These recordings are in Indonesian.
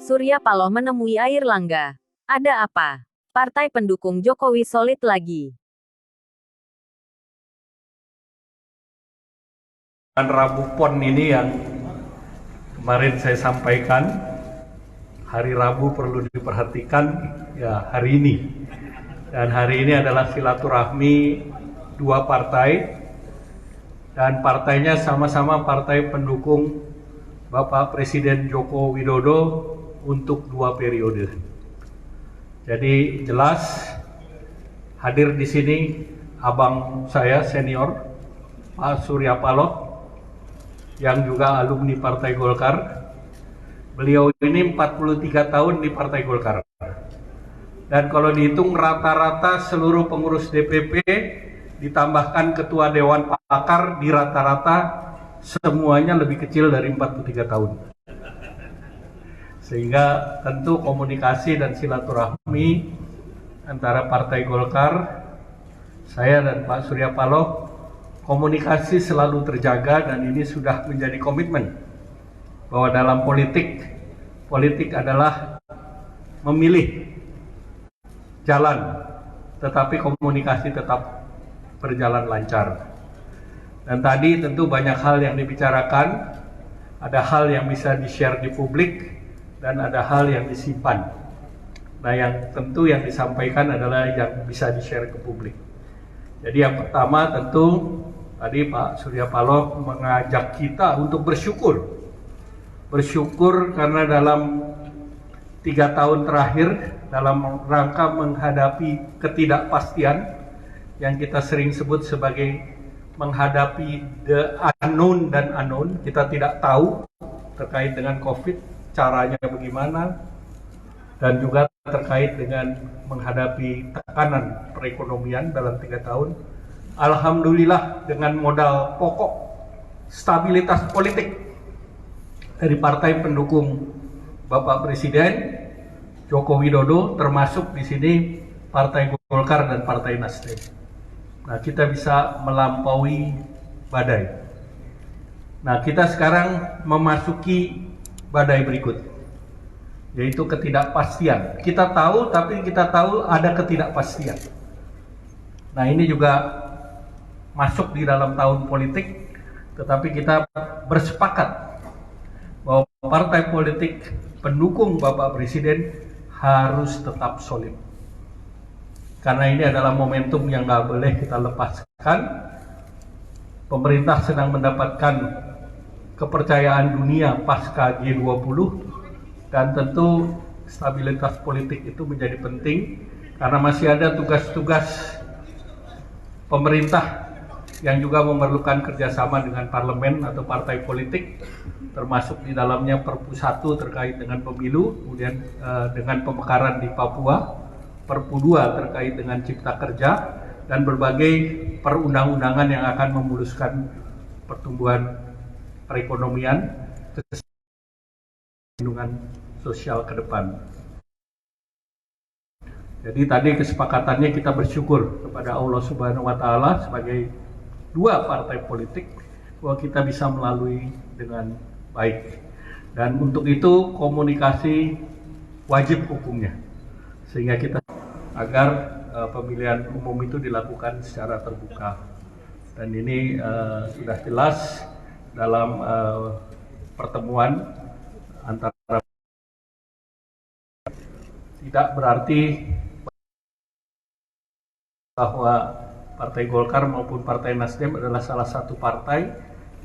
Surya Paloh menemui Airlangga. Ada apa? Partai pendukung Jokowi solid lagi. Rabu Pon ini yang kemarin saya sampaikan, hari Rabu perlu diperhatikan ya hari ini. Dan hari ini adalah silaturahmi dua partai, dan partainya sama-sama partai pendukung Bapak Presiden Joko Widodo untuk 2 periode. Jadi jelas hadir di sini abang saya senior Pak Surya Paloh yang juga alumni Partai Golkar. Beliau ini 43 tahun di Partai Golkar. Dan kalau dihitung rata-rata seluruh pengurus DPP ditambahkan ketua Dewan Pakar di rata-rata semuanya lebih kecil dari 43 tahun. Sehingga tentu komunikasi dan silaturahmi antara Partai Golkar, saya dan Pak Surya Paloh, komunikasi selalu terjaga, dan ini sudah menjadi komitmen bahwa dalam politik adalah memilih jalan, tetapi komunikasi tetap berjalan lancar. Dan tadi tentu banyak hal yang dibicarakan, ada hal yang bisa di-share di publik, dan ada hal yang disimpan. Nah, yang tentu yang disampaikan adalah yang bisa di-share ke publik. Jadi yang pertama tentu tadi Pak Surya Paloh mengajak kita untuk bersyukur. Bersyukur karena dalam 3 tahun terakhir dalam rangka menghadapi ketidakpastian yang kita sering sebut sebagai menghadapi the unknown dan unknown, kita tidak tahu terkait dengan COVID, caranya bagaimana, dan juga terkait dengan menghadapi tekanan perekonomian dalam 3 tahun. Alhamdulillah dengan modal pokok stabilitas politik dari partai pendukung Bapak Presiden Joko Widodo, termasuk di sini Partai Golkar dan Partai Nasdem. Nah, kita bisa melampaui badai. Nah, kita sekarang memasuki badai berikut, yaitu ketidakpastian. Kita tahu, tapi kita tahu ada ketidakpastian. Nah, ini juga masuk di dalam tahun politik, tetapi kita bersepakat bahwa partai politik pendukung Bapak Presiden harus tetap solid. Karena ini adalah momentum yang nggak boleh kita lepaskan. Pemerintah sedang mendapatkan kepercayaan dunia pasca G20, dan tentu stabilitas politik itu menjadi penting karena masih ada tugas-tugas pemerintah yang juga memerlukan kerjasama dengan parlemen atau partai politik, termasuk di dalamnya Perpu 1 terkait dengan pemilu, kemudian dengan pemekaran di Papua, Perpu 2 terkait dengan Cipta Kerja, dan berbagai perundang-undangan yang akan memuluskan pertumbuhan perekonomian, perlindungan sosial ke depan. Jadi tadi kesepakatannya kita bersyukur kepada Allah Subhanahu wa Ta'ala sebagai dua partai politik bahwa kita bisa melalui dengan baik. Dan untuk itu komunikasi wajib hukumnya, sehingga kita agar pemilihan umum itu dilakukan secara terbuka. Dan ini sudah jelas dalam pertemuan antara, tidak berarti bahwa Partai Golkar maupun Partai Nasdem adalah salah satu partai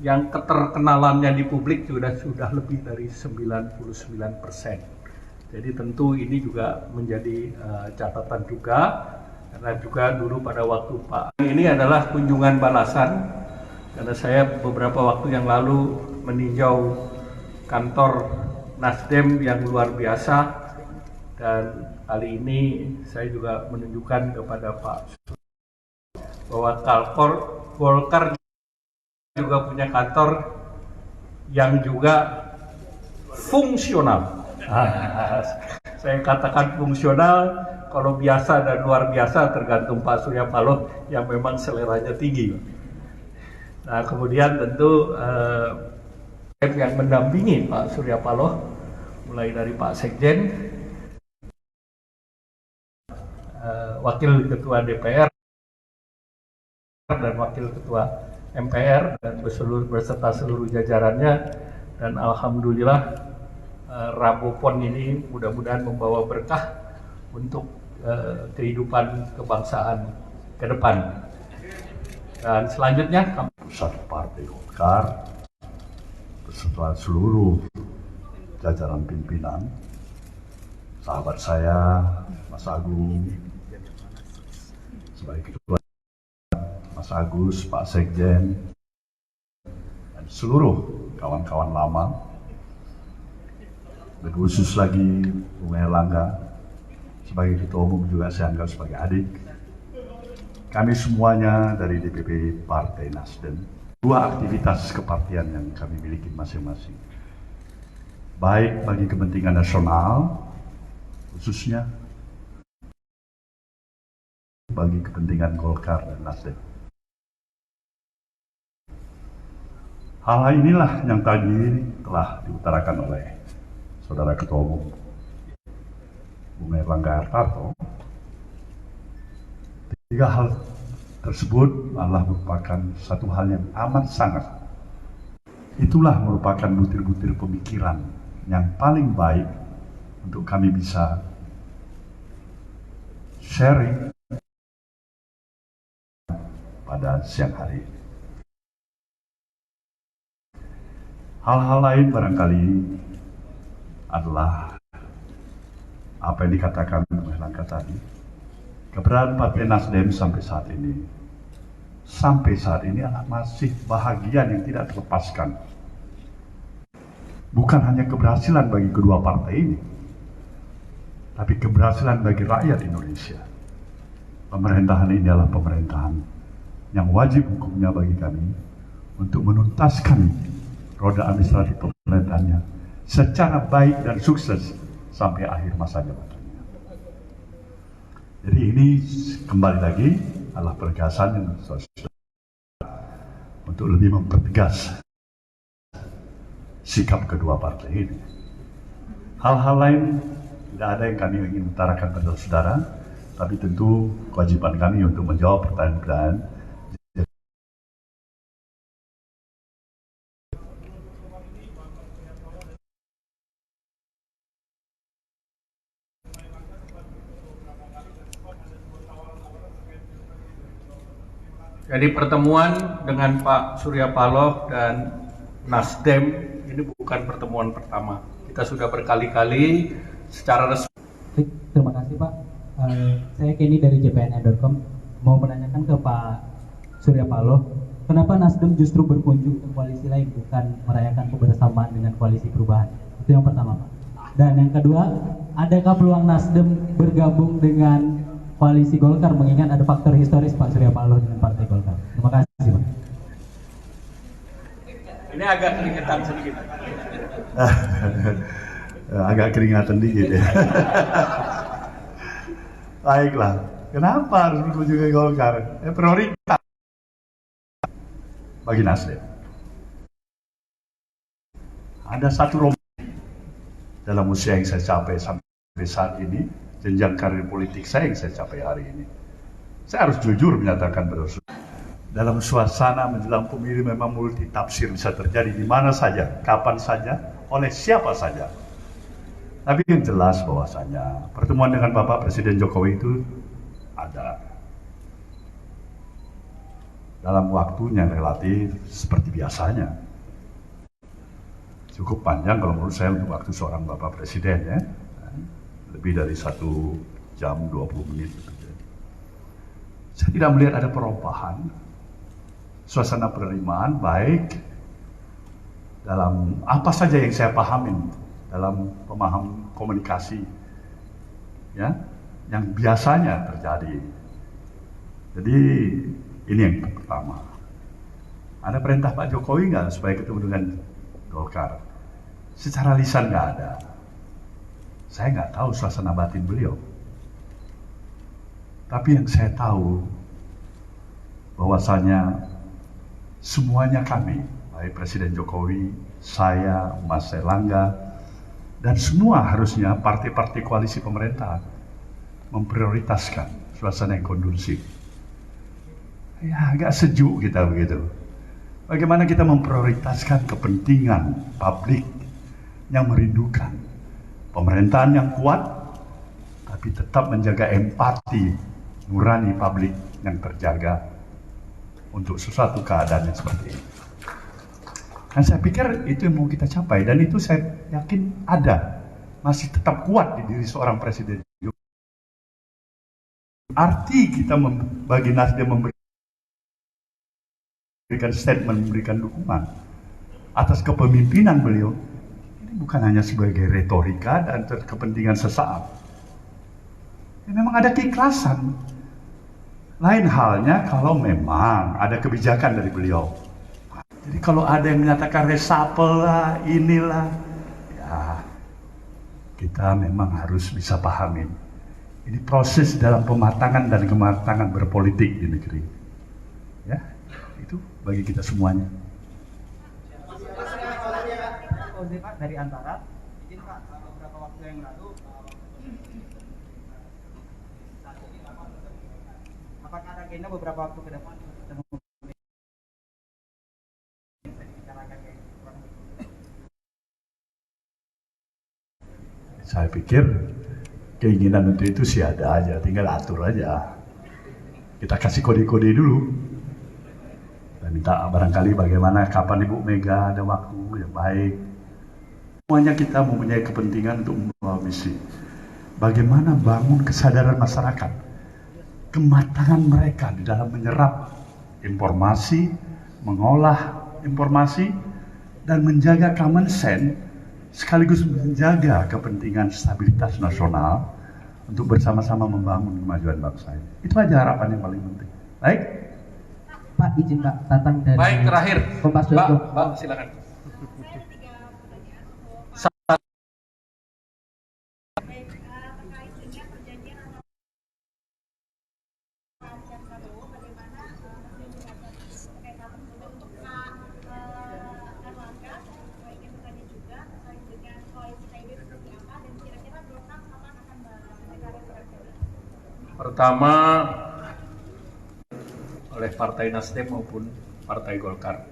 yang keterkenalannya di publik sudah lebih dari 99%. Jadi tentu ini juga menjadi catatan juga, karena juga dulu pada waktu Pak ini adalah kunjungan balasan, karena saya beberapa waktu yang lalu meninjau kantor Nasdem yang luar biasa, dan kali ini saya juga menunjukkan kepada Pak bahwa Golkar juga punya kantor yang juga fungsional. Saya katakan fungsional, kalau biasa dan luar biasa tergantung Pak Surya Paloh yang memang seleranya tinggi. Nah, kemudian tentu yang mendampingi Pak Surya Paloh mulai dari Pak Sekjen, Wakil Ketua DPR dan Wakil Ketua MPR dan beserta seluruh jajarannya, dan alhamdulillah Rabu Pon ini mudah-mudahan membawa berkah untuk kehidupan kebangsaan ke depan. Dan selanjutnya Pusat Partai Golkar beserta seluruh jajaran pimpinan, sahabat saya Mas Agung sebagai ketua, Mas Agus, Pak Sekjen, dan seluruh kawan-kawan lama, dan khusus lagi Bung Erlangga sebagai ketua umum, juga saya anggap sebagai adik. Kami semuanya dari DPP Partai Nasdem, dua aktivitas kepartian yang kami miliki masing-masing, baik bagi kepentingan nasional, khususnya bagi kepentingan Golkar dan Nasdem. Hal inilah yang tadi telah diutarakan oleh Saudara Ketua Umum Bung Erlangga Hartarto. Tiga hal tersebut adalah merupakan satu hal yang amat sangat. Itulah merupakan butir-butir pemikiran yang paling baik untuk kami bisa sharing pada siang hari ini. Hal-hal lain barangkali adalah apa yang dikatakan oleh Erlangga tadi. Keberadaan Partai Nasdem sampai saat ini adalah masih bahagian yang tidak terlepaskan. Bukan hanya keberhasilan bagi kedua partai ini, tapi keberhasilan bagi rakyat Indonesia. Pemerintahan ini adalah pemerintahan yang wajib hukumnya bagi kami untuk menuntaskan roda administratif pemerintahannya secara baik dan sukses sampai akhir masa jabatannya. Jadi ini kembali lagi adalah penegasan yang untuk lebih mempertegas sikap kedua partai ini. Hal-hal lain tidak ada yang kami ingin utarakan pada saudara, tapi tentu kewajiban kami untuk menjawab pertanyaan-pertanyaan. Jadi pertemuan dengan Pak Surya Paloh dan Nasdem ini bukan pertemuan pertama. Kita sudah berkali-kali secara resmi. Terima kasih Pak. Saya Kenny dari JPN.com mau menanyakan ke Pak Surya Paloh, kenapa Nasdem justru berkunjung ke koalisi lain bukan merayakan kebersamaan dengan koalisi perubahan? Itu yang pertama Pak. Dan yang kedua, adakah peluang Nasdem bergabung dengan koalisi Golkar mengingat ada faktor historis Pak Surya Paloh dengan Partai Golkar? Terima kasih Pak. Ini agak keringatan sedikit. Agak keringatan dikit ya. Baiklah, kenapa harus berkunjung ke Golkar? Prioritas bagi Nasdem. Ada satu rombongan dalam usia yang saya capai sampai saat ini, jenjang karir politik saya yang saya capai hari ini. Saya harus jujur menyatakan pada saudara, dalam suasana menjelang pemilu memang multi tafsir bisa terjadi di mana saja, kapan saja, oleh siapa saja. Tapi yang jelas bahwasanya pertemuan dengan Bapak Presiden Jokowi itu ada dalam waktunya relatif seperti biasanya. Cukup panjang kalau menurut saya untuk waktu seorang Bapak Presiden ya. Lebih dari 1 jam 20 menit. Saya tidak melihat ada perubahan. Suasana penerimaan baik dalam apa saja yang saya pahamin dalam pemaham komunikasi ya, yang biasanya terjadi. Jadi ini yang pertama. Ada perintah Pak Jokowi nggak supaya ketemu dengan Golkar? Secara lisan nggak ada. Saya nggak tahu suasana batin beliau. Tapi yang saya tahu bahwasanya semuanya kami, baik Presiden Jokowi, saya, Mas Erlangga, Dan semua harusnya partai-partai koalisi pemerintah memprioritaskan suasana yang kondusif. Ya, agak sejuk kita begitu. Bagaimana kita memprioritaskan kepentingan publik yang merindukan pemerintahan yang kuat, tapi tetap menjaga empati nurani publik yang terjaga untuk sesuatu keadaan yang seperti ini. Dan saya pikir itu yang mau kita capai, dan itu saya yakin ada, masih tetap kuat di diri seorang presiden. Arti kita bagi Nasdem memberikan statement, memberikan dukungan atas kepemimpinan beliau, ini bukan hanya sebagai retorika dan kepentingan sesaat. Ya, memang ada keikhlasan. Lain halnya kalau memang ada kebijakan dari beliau. Jadi kalau ada yang menyatakan reshuffle lah, inilah, ya kita memang harus bisa pahami. Ini proses dalam pematangan dan kematangan berpolitik di negeri. Ya, itu bagi kita semuanya. Pak, dari Antara, izin Pak, beberapa waktu yang lalu, apakah ada agenda beberapa waktu ke depan? Saya pikir keinginan untuk itu sih ada aja, tinggal atur aja. Kita kasih kode-kode dulu. Dan minta barangkali bagaimana, kapan Ibu Mega ada waktu yang baik. Semuanya kita mempunyai kepentingan untuk membawa misi. Bagaimana bangun kesadaran masyarakat, kematangan mereka di dalam menyerap informasi, mengolah informasi, dan menjaga common sense, sekaligus menjaga kepentingan stabilitas nasional untuk bersama-sama membangun kemajuan bangsa ini. Itu aja harapan yang paling penting. Baik? Pak, izin Pak, Tatang dari Baik, terakhir. Kompas.com. Mbak, silakan. Pertama, oleh Partai Nasdem maupun Partai Golkar.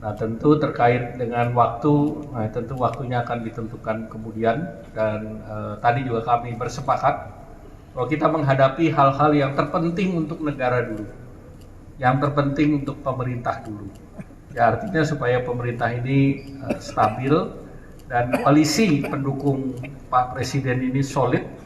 Nah, tentu terkait dengan waktu, tentu waktunya akan ditentukan kemudian, dan tadi juga kami bersepakat bahwa kita menghadapi hal-hal yang terpenting untuk negara dulu, yang terpenting untuk pemerintah dulu. Ya, artinya supaya pemerintah ini stabil dan koalisi pendukung Pak Presiden ini solid.